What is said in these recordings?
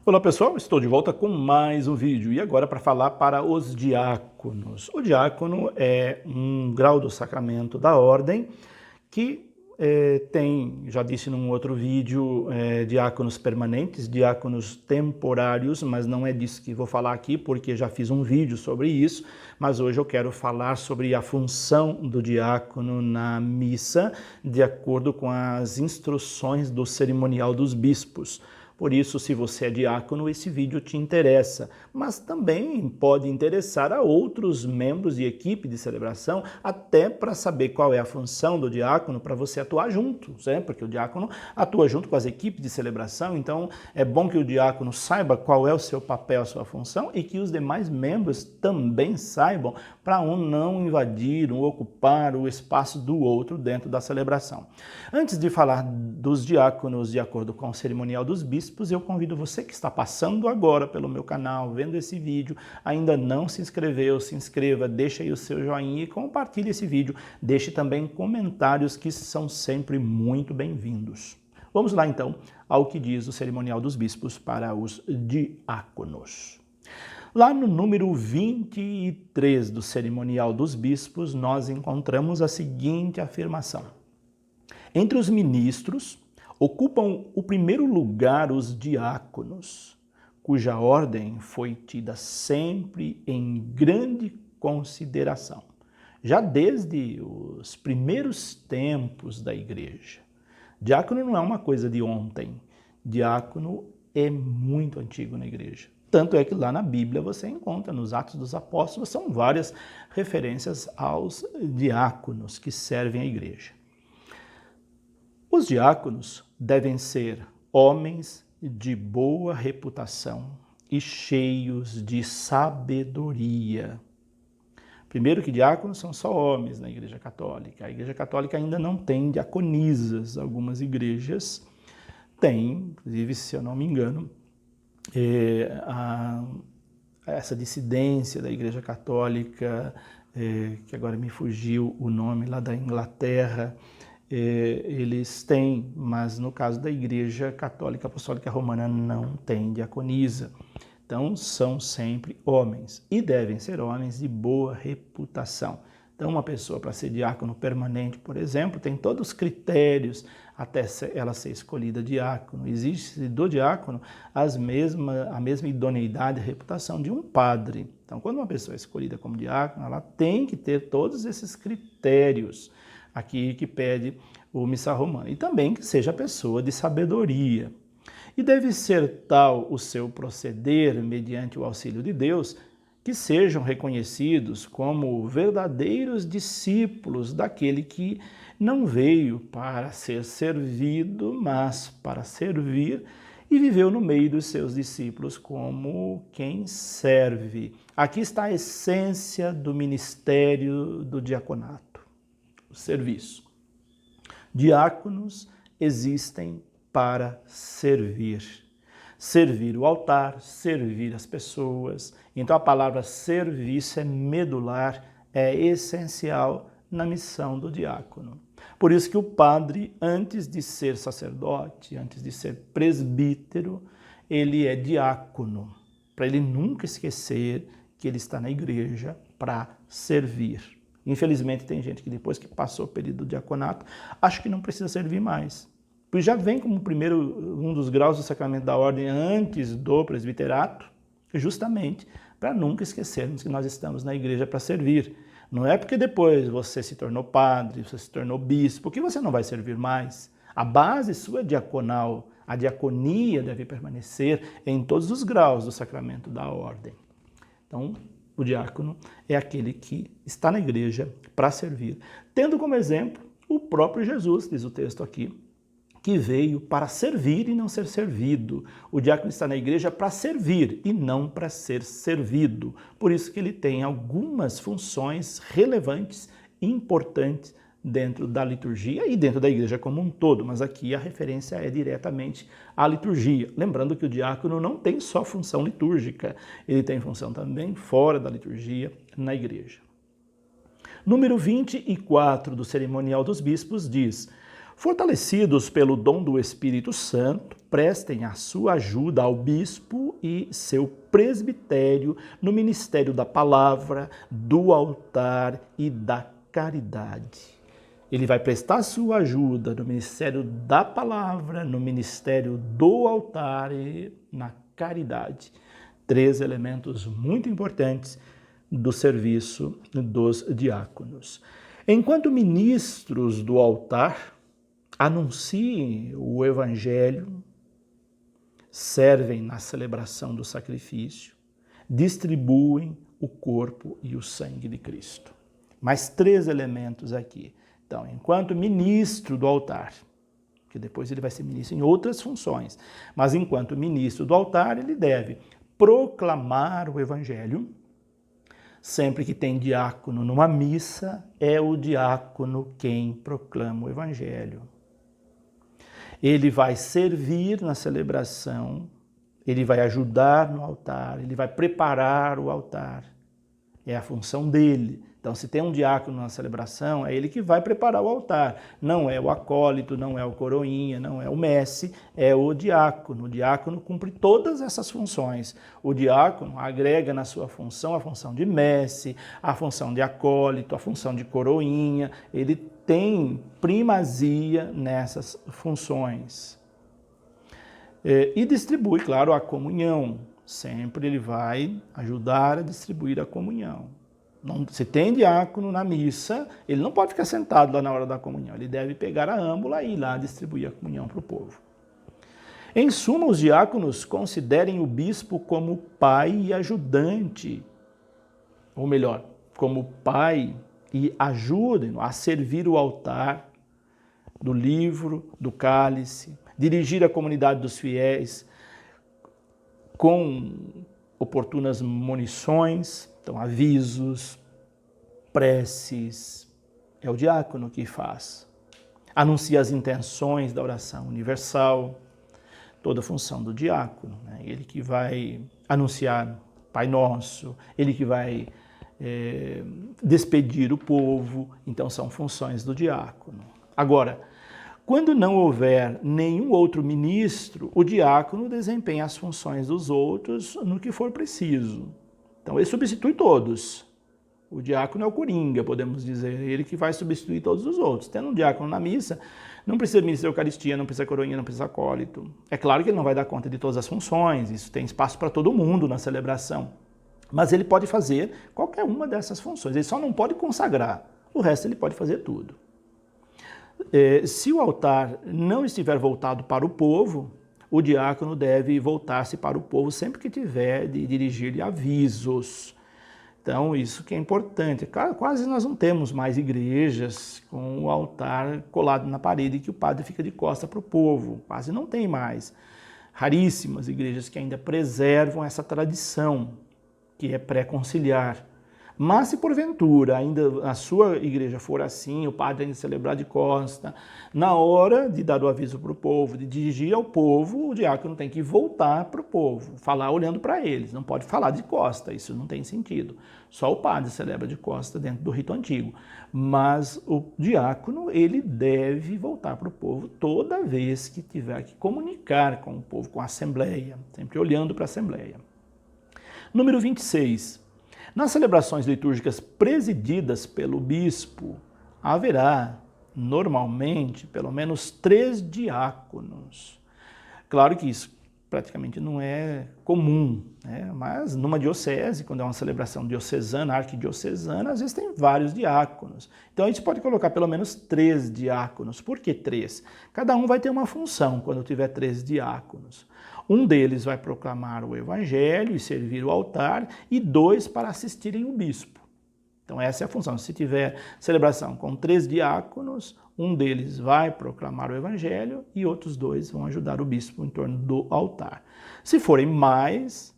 Olá pessoal, estou de volta com mais um vídeo e agora para falar para os diáconos. O diácono é um grau do sacramento da ordem que tem, já disse num outro vídeo, diáconos permanentes, diáconos temporários, mas não é disso que vou falar aqui porque já fiz um vídeo sobre isso, mas hoje eu quero falar sobre a função do diácono na missa de acordo com as instruções do cerimonial dos bispos. Por isso, se você é diácono, esse vídeo te interessa, mas também pode interessar a outros membros de equipe de celebração, até para saber qual é a função do diácono, para você atuar junto, né? Porque o diácono atua junto com as equipes de celebração, então é bom que o diácono saiba qual é o seu papel, a sua função, e que os demais membros também saibam, para um não invadir, um ocupar o espaço do outro dentro da celebração. Antes de falar dos diáconos de acordo com o cerimonial dos bispos, eu convido você que está passando agora pelo meu canal, vendo esse vídeo, ainda não se inscreveu, se inscreva, deixe aí o seu joinha e compartilhe esse vídeo. Deixe também comentários que são sempre muito bem-vindos. Vamos lá então ao que diz o cerimonial dos bispos para os diáconos. Lá no número 23 do cerimonial dos bispos, nós encontramos a seguinte afirmação: entre os ministros, ocupam o primeiro lugar os diáconos, cuja ordem foi tida sempre em grande consideração, já desde os primeiros tempos da igreja. Diácono não é uma coisa de ontem, diácono é muito antigo na igreja. Tanto é que lá na Bíblia você encontra, nos Atos dos Apóstolos, são várias referências aos diáconos que servem a igreja. Os diáconos devem ser homens de boa reputação e cheios de sabedoria. Primeiro que diáconos são só homens na Igreja Católica. A Igreja Católica ainda não tem diaconisas. Algumas igrejas têm, inclusive, se eu não me engano, essa dissidência da Igreja Católica, que agora me fugiu o nome, lá da Inglaterra, eles têm, mas no caso da Igreja Católica Apostólica Romana não tem diaconisa. Então são sempre homens e devem ser homens de boa reputação. Então uma pessoa para ser diácono permanente, por exemplo, tem todos os critérios até ela ser escolhida diácono. Existe do diácono a mesma idoneidade e reputação de um padre. Então quando uma pessoa é escolhida como diácono, ela tem que ter todos esses critérios aqui que pede o Missal Romano. E também que seja pessoa de sabedoria. E deve ser tal o seu proceder, mediante o auxílio de Deus, que sejam reconhecidos como verdadeiros discípulos daquele que não veio para ser servido, mas para servir, e viveu no meio dos seus discípulos como quem serve. Aqui está a essência do ministério do diaconato, o serviço. Diáconos existem para servir. Servir o altar, servir as pessoas. Então a palavra serviço é medular, é essencial na missão do diácono. Por isso que o padre, antes de ser sacerdote, antes de ser presbítero, ele é diácono, para ele nunca esquecer que ele está na igreja para servir. Infelizmente tem gente que depois que passou o período do diaconato, acha que não precisa servir mais. Pois já vem como um dos graus do sacramento da ordem antes do presbiterato, justamente para nunca esquecermos que nós estamos na igreja para servir. Não é porque depois você se tornou padre, você se tornou bispo, que você não vai servir mais. A base sua é diaconal, a diaconia deve permanecer em todos os graus do sacramento da ordem. Então, o diácono é aquele que está na igreja para servir. Tendo como exemplo o próprio Jesus, diz o texto aqui, que veio para servir e não ser servido. O diácono está na igreja para servir e não para ser servido. Por isso que ele tem algumas funções relevantes e importantes dentro da liturgia e dentro da igreja como um todo, mas aqui a referência é diretamente à liturgia. Lembrando que o diácono não tem só função litúrgica, ele tem função também fora da liturgia na igreja. Número 24 do cerimonial dos bispos diz: Fortalecidos pelo dom do Espírito Santo, prestem a sua ajuda ao bispo e seu presbitério no ministério da palavra, do altar e da caridade. Ele vai prestar sua ajuda no ministério da palavra, no ministério do altar e na caridade. 3 elementos muito importantes do serviço dos diáconos. Enquanto ministros do altar, anunciem o evangelho, servem na celebração do sacrifício, distribuem o corpo e o sangue de Cristo. Mais 3 elementos aqui. Então, enquanto ministro do altar, que depois ele vai ser ministro em outras funções, mas enquanto ministro do altar, ele deve proclamar o evangelho. Sempre que tem diácono numa missa, é o diácono quem proclama o evangelho. Ele vai servir na celebração, ele vai ajudar no altar, ele vai preparar o altar. É a função dele. Então, se tem um diácono na celebração, é ele que vai preparar o altar. Não é o acólito, não é o coroinha, não é o mestre, é o diácono. O diácono cumpre todas essas funções. O diácono agrega na sua função a função de mestre, a função de acólito, a função de coroinha. Ele tem primazia nessas funções. E distribui, claro, a comunhão. Sempre ele vai ajudar a distribuir a comunhão. Se tem diácono na missa, ele não pode ficar sentado lá na hora da comunhão. Ele deve pegar a âmbula e ir lá distribuir a comunhão para o povo. Em suma, os diáconos considerem o bispo como pai e ajudante. Ou melhor, como pai e ajudem-no a servir o altar do livro, do cálice, dirigir a comunidade dos fiéis com oportunas munições, então avisos, preces, é o diácono que faz. Anuncia as intenções da oração universal, toda a função do diácono, né? Ele que vai anunciar Pai Nosso, ele que vai despedir o povo, então são funções do diácono. Agora, quando não houver nenhum outro ministro, o diácono desempenha as funções dos outros no que for preciso. Então, ele substitui todos. O diácono é o coringa, podemos dizer, ele que vai substituir todos os outros. Tendo um diácono na missa, não precisa ministrar a Eucaristia, não precisa coroinha, não precisa acólito. É claro que ele não vai dar conta de todas as funções, isso tem espaço para todo mundo na celebração. Mas ele pode fazer qualquer uma dessas funções, ele só não pode consagrar, o resto ele pode fazer tudo. Se o altar não estiver voltado para o povo, o diácono deve voltar-se para o povo sempre que tiver de dirigir-lhe avisos. Então, isso que é importante. Quase nós não temos mais igrejas com o altar colado na parede que o padre fica de costa para o povo. Quase não tem mais. Raríssimas igrejas que ainda preservam essa tradição, que é pré-conciliar. Mas se porventura ainda a sua igreja for assim, o padre ainda celebrar de costa, na hora de dar o aviso para o povo, de dirigir ao povo, o diácono tem que voltar para o povo, falar olhando para eles, não pode falar de costa, isso não tem sentido. Só o padre celebra de costa dentro do rito antigo, mas o diácono ele deve voltar para o povo toda vez que tiver que comunicar com o povo, com a assembleia, sempre olhando para a assembleia. Número 26. Nas celebrações litúrgicas presididas pelo bispo, haverá, normalmente, pelo menos 3 diáconos. Claro que isso praticamente não é comum, né? Mas numa diocese, quando é uma celebração diocesana, arquidiocesana, às vezes tem vários diáconos. Então a gente pode colocar pelo menos 3 diáconos. Por que 3? Cada um vai ter uma função quando tiver 3 diáconos. Um deles vai proclamar o evangelho e servir o altar, e 2 para assistirem o bispo. Então essa é a função. Se tiver celebração com 3 diáconos, um deles vai proclamar o evangelho e outros 2 vão ajudar o bispo em torno do altar. Se forem mais,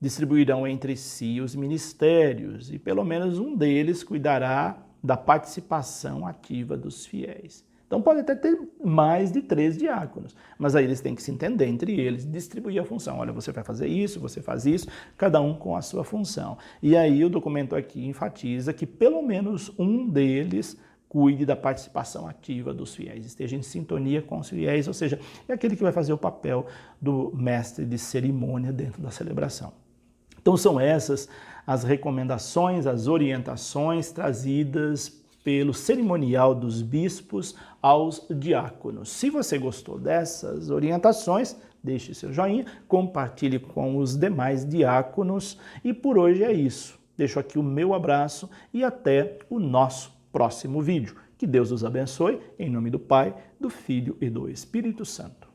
distribuirão entre si os ministérios e pelo menos um deles cuidará da participação ativa dos fiéis. Então pode até ter mais de 3 diáconos, mas aí eles têm que se entender entre eles e distribuir a função. Olha, você vai fazer isso, você faz isso, cada um com a sua função. E aí o documento aqui enfatiza que pelo menos um deles cuide da participação ativa dos fiéis, esteja em sintonia com os fiéis, ou seja, é aquele que vai fazer o papel do mestre de cerimônia dentro da celebração. Então são essas as recomendações, as orientações trazidas pelo cerimonial dos bispos aos diáconos. Se você gostou dessas orientações, deixe seu joinha, compartilhe com os demais diáconos e por hoje é isso. Deixo aqui o meu abraço e até o nosso próximo vídeo. Que Deus os abençoe, em nome do Pai, do Filho e do Espírito Santo.